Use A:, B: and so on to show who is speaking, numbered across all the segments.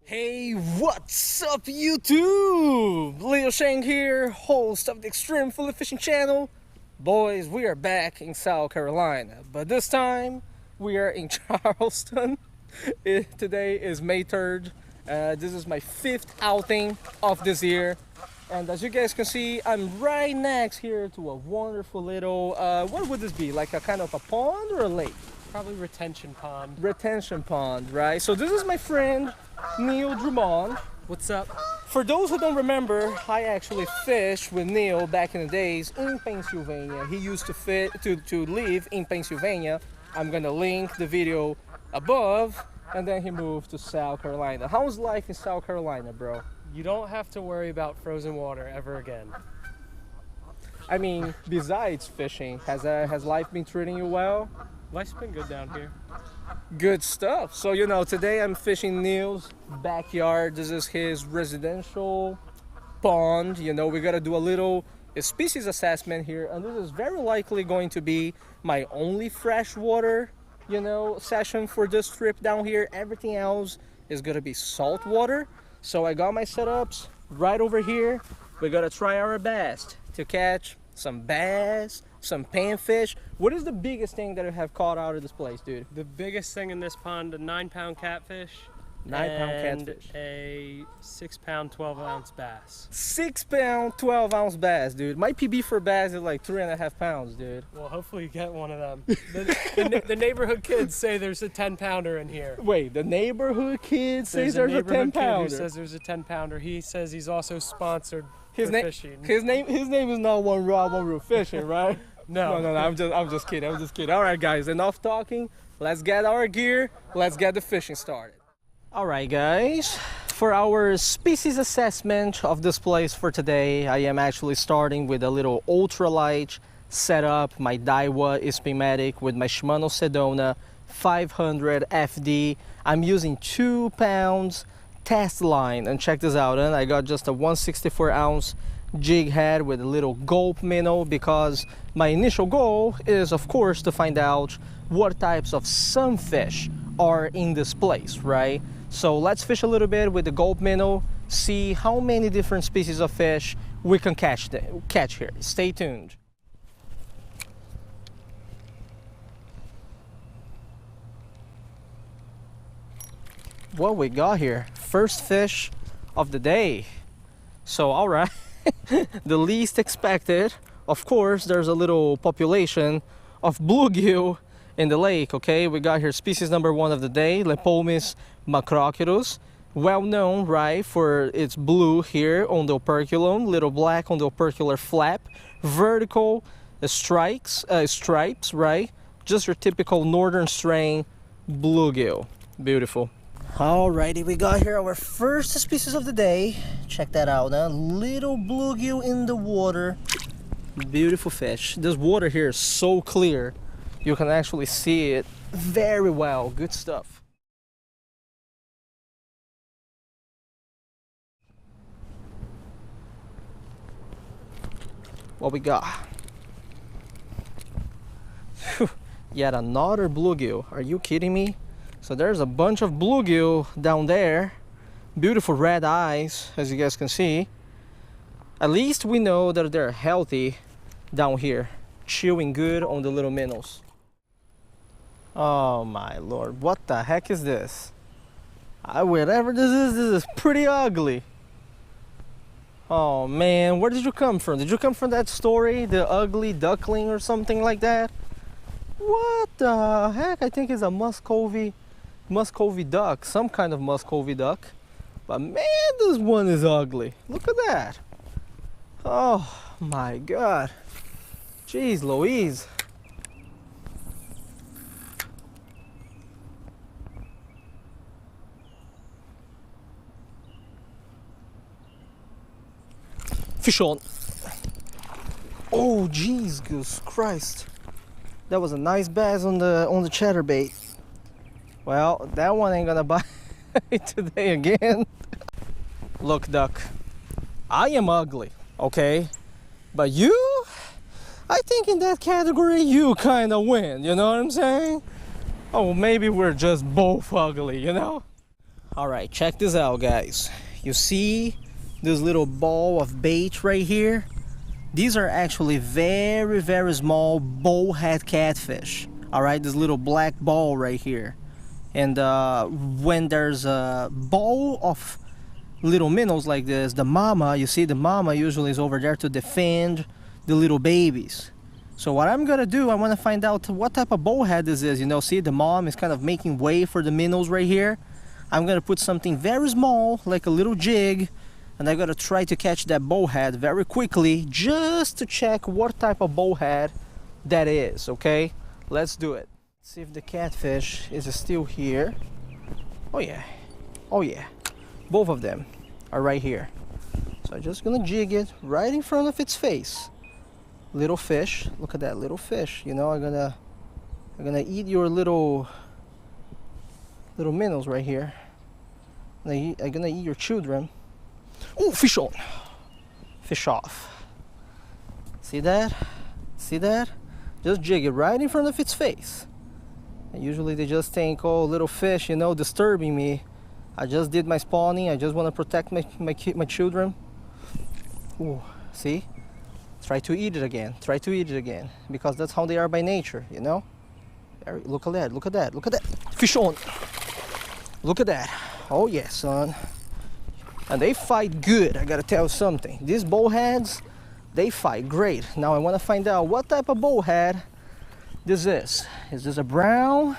A: Hey, what's up YouTube? Leo Shang here, host of the Extreme Fully Fishing channel. Boys, we are back in South Carolina, but this time we are in Charleston. Today is May 3rd. This is my 5th outing of this year. And as you guys can see, I'm right next here to a wonderful little, what would this be? Like a kind of a pond or a lake?
B: Probably retention pond.
A: Retention pond, right? So this is my friend, Neil Drummond.
B: What's up?
A: For those who don't remember, I actually fished with Neil back in the days in Pennsylvania. He used to live in Pennsylvania. I'm gonna link the video above, and then he moved to South Carolina. How's life in South Carolina, bro?
B: You don't have to worry about frozen water ever again.
A: I mean, besides fishing, has life been treating you well?
B: Life's been good down here.
A: Good stuff. So, you know, today I'm fishing Neil's backyard. This is his residential pond. You know, we got to do a little species assessment here, and this is very likely going to be my only freshwater, you know, session for this trip down here. Everything else is going to be salt water. So I got my setups right over here. We're going to try our best to catch some bass, some panfish. What is the biggest thing that you have caught out of this place, dude?
B: The biggest thing in this pond, a 9-pound catfish.
A: 9-pound
B: and
A: catfish.
B: A 6-pound, 12-ounce bass.
A: 6-pound, 12-ounce bass, dude. My PB for bass is like 3.5 pounds, dude.
B: Well, hopefully you get one of them. The neighborhood kids say there's a 10-pounder in here.
A: Wait, the neighborhood kid says there's a 10-pounder.
B: Kid who says there's a 10-pounder. He says he's also sponsored for fishing.
A: His name is not One Rod, One Reel Fishing, right?
B: No.
A: I'm just kidding. All right, guys, enough talking. Let's get our gear. Let's get the fishing started. All right, guys. For our species assessment of this place for today, I am actually starting with a little ultralight setup. My Daiwa Spinmatic with my Shimano Sedona 500 FD. I'm using 2 pounds test line, and check this out. And I got just a 164-ounce jig head with a little gulp minnow, because my initial goal is, of course, to find out what types of sunfish are in this place, right? So let's fish a little bit with the gulp minnow, see how many different species of fish we can catch here. Stay tuned. What we got here? First fish of the day. So, all right. The least expected. Of course, there's a little population of bluegill in the lake. Okay, we got here species number 1 of the day, Lepomis macroculus, well known, right, for its blue here on the operculum, little black on the opercular flap, vertical stripes, right, just your typical northern strain bluegill. Beautiful. Alrighty, we got here our first species of the day. Check that out, huh? Little bluegill in the water. Beautiful fish. This water here is so clear, you can actually see it very well. Good stuff. What we got? Yet another bluegill. Are you kidding me? So there's a bunch of bluegill down there. Beautiful red eyes, as you guys can see. At least we know that they're healthy down here, chewing good on the little minnows. Oh my lord, what the heck is this? Whatever this is pretty ugly. Oh man, where did you come from? Did you come from that story, The Ugly Duckling or something like that? What the heck? I think it's a Muscovy duck, some kind of Muscovy duck. But man, this one is ugly. Look at that. Oh my god. Jeez Louise. Fish on. Oh Jesus Christ. That was a nice bass on the chatterbait. Well, that one ain't gonna bite today again. Look, duck, I am ugly, okay? But you, I think in that category, you kind of win, you know what I'm saying? Oh, maybe we're just both ugly, you know? All right, check this out, guys. You see this little ball of bait right here? These are actually very, very small bullhead catfish. All right, this little black ball right here. And when there's a ball of little minnows like this, the mama, you see the mama usually is over there to defend the little babies. So what I'm gonna do, I wanna find out what type of bullhead this is. You know, see the mom is kind of making way for the minnows right here. I'm gonna put something very small, like a little jig, and I gotta try to catch that bullhead very quickly just to check what type of bullhead that is, okay? Let's do it. See if the catfish is still here. Oh yeah, oh yeah. Both of them are right here. So I'm just gonna jig it right in front of its face. Little fish, look at that little fish. You know, I'm gonna eat your little minnows right here. I'm gonna eat your children. Oh, fish on. Fish off. See that? See that? Just jig it right in front of its face. And usually they just think, oh, little fish, you know, disturbing me. I just did my spawning. I just want to protect my children. Ooh, see? Try to eat it again. Try to eat it again. Because that's how they are by nature, you know? Look at that, look at that, look at that. Fish on. Look at that. Oh yeah, son. And they fight good, I gotta tell you something. These bullheads, they fight great. Now I wanna find out what type of bullhead this is. Is this a brown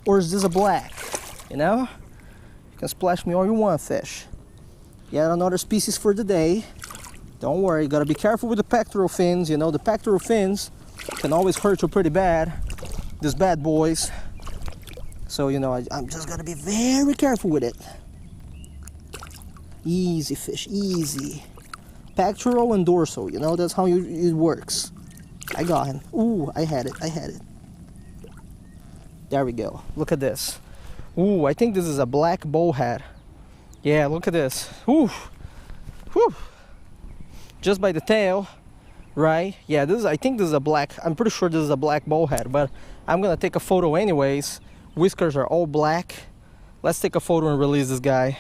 A: or is this a black? You know? You can splash me all you want, fish. Yet another species for the day. Don't worry, you gotta be careful with the pectoral fins. You know, the pectoral fins can always hurt you pretty bad. These bad boys. So, you know, I'm just gonna be very careful with it. Easy, fish, easy. Pectoral and dorsal, you know, that's how it works. I got him. Ooh, I had it, I had it. There we go. Look at this. Ooh, I think this is a black bullhead. Yeah, look at this. Ooh, whew. Just by the tail, right? Yeah, I think this is a black, I'm pretty sure this is a black bullhead, but I'm gonna take a photo anyways. Whiskers are all black. Let's take a photo and release this guy.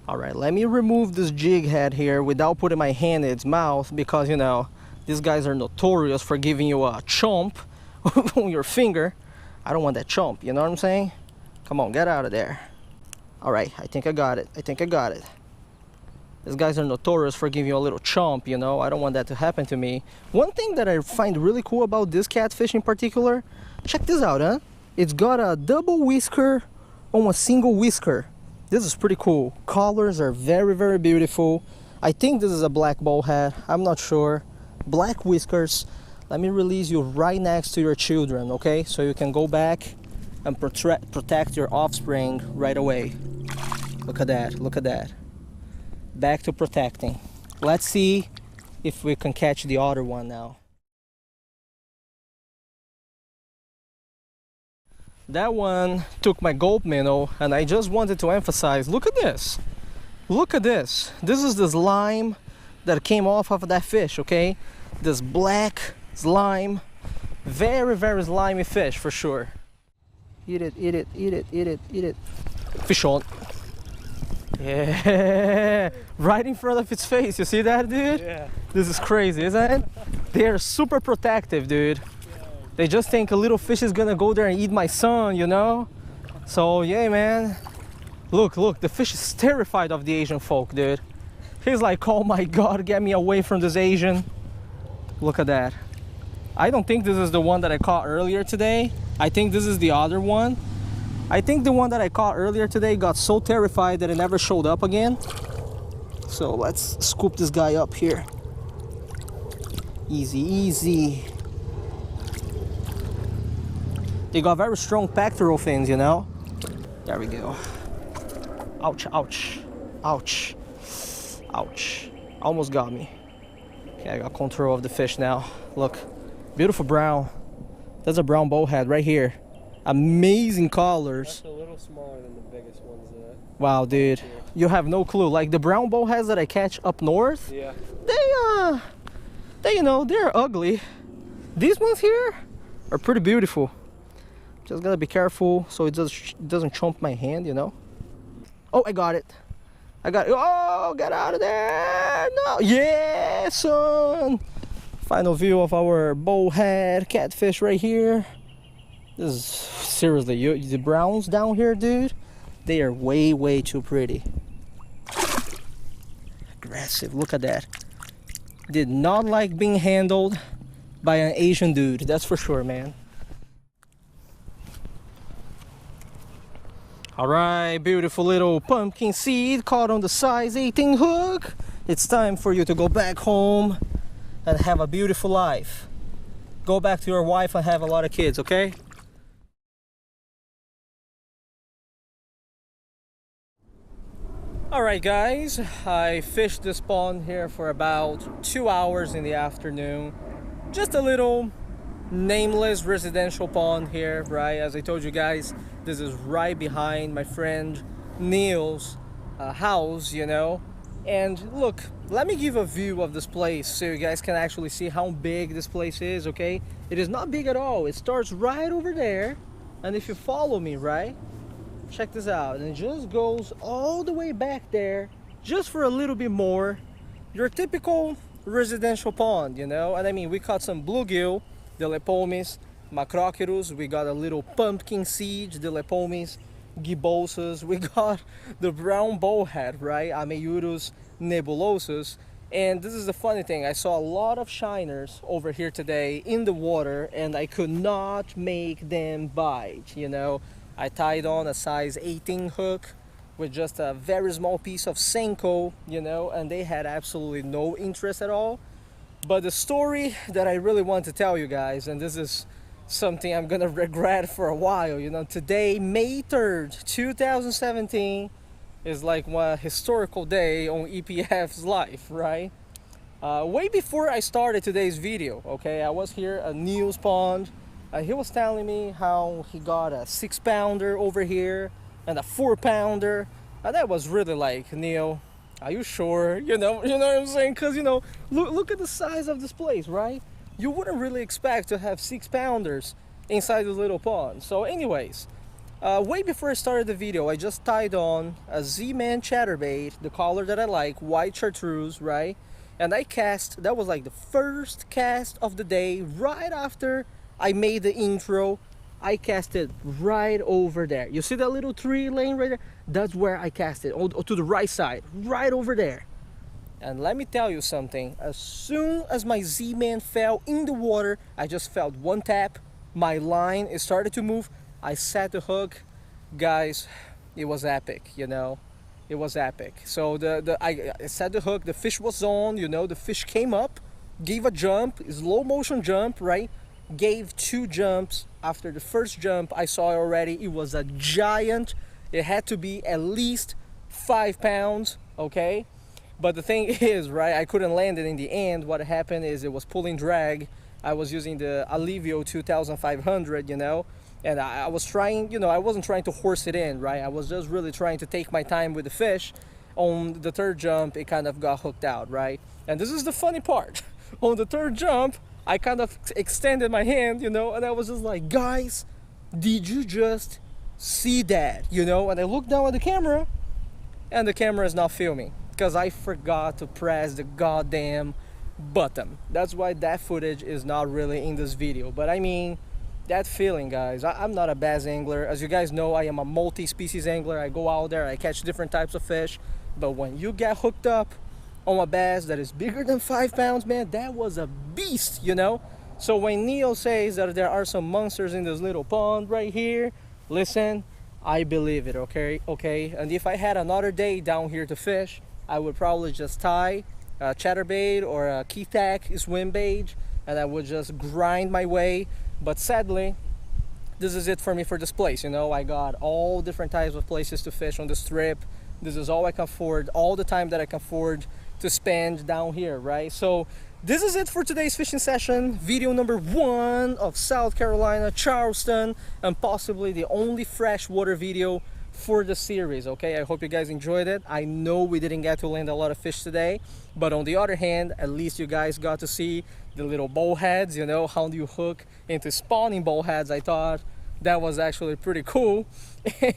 A: All right, let me remove this jig head here without putting my hand in its mouth because, you know, these guys are notorious for giving you a chomp on your finger. I don't want that chomp, you know what I'm saying? Come on, get out of there. All right, I think I got it. I think I got it. These guys are notorious for giving you a little chomp, you know? I don't want that to happen to me. One thing that I find really cool about this catfish in particular, check this out, huh? It's got a double whisker on a single whisker. This is pretty cool. Colors are very, very beautiful. I think this is a black bullhead. I'm not sure. Black whiskers. Let me release you right next to your children, okay? So you can go back and protect your offspring right away. Look at that, look at that. Back to protecting. Let's see if we can catch the other one now. That one took my gulp minnow, and I just wanted to emphasize, look at this. Look at this. This is the slime that came off of that fish, okay? This black slime. Very, very slimy fish for sure. Eat it, eat it, eat it, eat it, eat it. Fish on. Yeah, right in front of its face. You see that, dude?
B: Yeah.
A: This is crazy, isn't it? They are super protective, dude. They just think a little fish is gonna go there and eat my son, you know? So, yeah, man. Look, look, the fish is terrified of the Asian folk, dude. He's like, oh my God, get me away from this Asian. Look at that. I don't think this is the one that I caught earlier today. I think this is the other one. I think the one that I caught earlier today got so terrified that it never showed up again. So let's scoop this guy up here. Easy, easy. They got very strong pectoral fins, you know? There we go. Ouch, ouch, ouch, ouch. Almost got me. Okay, I got control of the fish now. Look, beautiful brown. That's a brown bullhead right here. Amazing colors.
B: That's a little smaller than the biggest ones.
A: Wow, dude. You have no clue. Like the brown bullheads that I catch up north,
B: Yeah.
A: they you know, they're ugly. These ones here are pretty beautiful. Just gotta be careful so it doesn't chomp my hand, you know. Oh, I got it. I got it. Oh, get out of there. No. Yeah, son. Final view of our bullhead catfish right here. This is seriously, the browns down here, dude, they are way too pretty. Aggressive, look at that. Did not like being handled by an Asian dude, that's for sure, man. All right, beautiful little pumpkin seed caught on the size 18 hook. It's time for you to go back home and have a beautiful life. Go back to your wife and have a lot of kids, okay? Alright guys, I fished this pond here for about 2 hours in the afternoon. Just a little nameless residential pond here, right? As I told you guys, this is right behind my friend Neil's house, you know. And look, let me give a view of this place so you guys can actually see how big this place is, okay? It is not big at all. It starts right over there, and if you follow me, right? Check this out, and it just goes all the way back there just for a little bit more. Your typical residential pond, you know. And I mean, we caught some bluegill, the lepomis, macrocerus, we got a little pumpkin seed, the lepomis, gibbosas, we got the brown bullhead, right, Ameiurus nebulosus. And this is the funny thing, I saw a lot of shiners over here today in the water and I could not make them bite, you know. I tied on a size 18 hook with just a very small piece of Senko, you know, and they had absolutely no interest at all. But the story that I really want to tell you guys, and this is something I'm gonna regret for a while, you know, today, May 3rd, 2017, is like one historical day on EPF's life, right? Way before I started today's video, okay, I was here at Neil's pond. He was telling me how he got a 6-pounder over here and a 4-pounder. And that was really like, Neil, are you sure? You know what I'm saying? Because, you know, look at the size of this place, right? You wouldn't really expect to have 6-pounders inside the little pond. So anyways, way before I started the video, I just tied on a Z-Man chatterbait, the color that I like, white chartreuse, right? And I cast, that was like the first cast of the day, right after I made the intro. I cast it right over there. You see that little tree laying right there? That's where I cast it, to the right side, right over there. And let me tell you something, as soon as my Z-Man fell in the water, I just felt one tap, my line, it started to move, I set the hook. Guys, it was epic, you know, it was epic. So I set the hook, the fish was on, you know, the fish came up, gave a jump, slow motion jump, right? Gave 2 jumps. After the first jump, I saw it already, it was a giant. It had to be at least 5 pounds, okay? But the thing is, right, I couldn't land it in the end. What happened is it was pulling drag. I was using the Alivio 2500, you know, and I was trying, you know, I wasn't trying to horse it in, right? I was just really trying to take my time with the fish. On the 3rd jump, it kind of got hooked out, right? And this is the funny part. On the 3rd jump, I kind of extended my hand, you know, and I was just like, guys, did you just see that, you know? And I looked down at the camera, and the camera is not filming because I forgot to press the goddamn button. That's why that footage is not really in this video. But I mean, that feeling, guys, I'm not a bass angler. As you guys know, I am a multi-species angler. I go out there, I catch different types of fish. But when you get hooked up on a bass that is bigger than 5 pounds, man, that was a beast, you know? So when Neil says that there are some monsters in this little pond right here, listen, I believe it, okay? And if I had another day down here to fish, I would probably just tie a chatterbait or a keytack swim bait, and I would just grind my way. But sadly, this is it for me for this place, you know? I got all different types of places to fish on the strip. This is all I can afford, all the time that I can afford to spend down here, right? So this is it for today's fishing session, video number 1 of South Carolina, Charleston, and possibly the only freshwater video for the series, okay? I hope you guys enjoyed it. I know we didn't get to land a lot of fish today, but on the other hand, at least you guys got to see the little bullheads, you know, how do you hook into spawning bullheads. I thought that was actually pretty cool.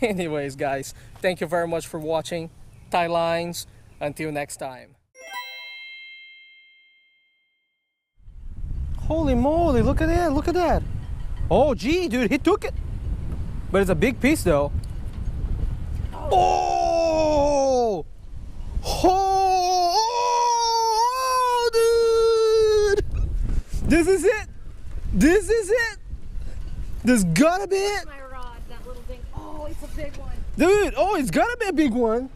A: Anyways, guys, thank you very much for watching. Tie lines. Until next time. Holy moly, look at that, look at that. Oh, gee, dude, he took it. But it's a big piece, though. Oh! Oh, dude! This is it! This is it! This gotta be it!
C: My rod, that little thing. Oh, it's a big one.
A: Dude, oh, it's gotta be a big one.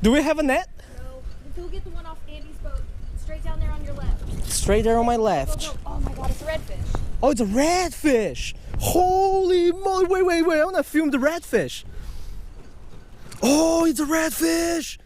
A: Do we have a net?
C: No, go get the one off Andy's boat. Straight down there on your left.
A: Straight there on my
C: Go,
A: left.
C: go. Oh my God, it's a redfish.
A: Oh, it's a redfish. Holy moly, wait, I wanna film the redfish. Oh, it's a redfish.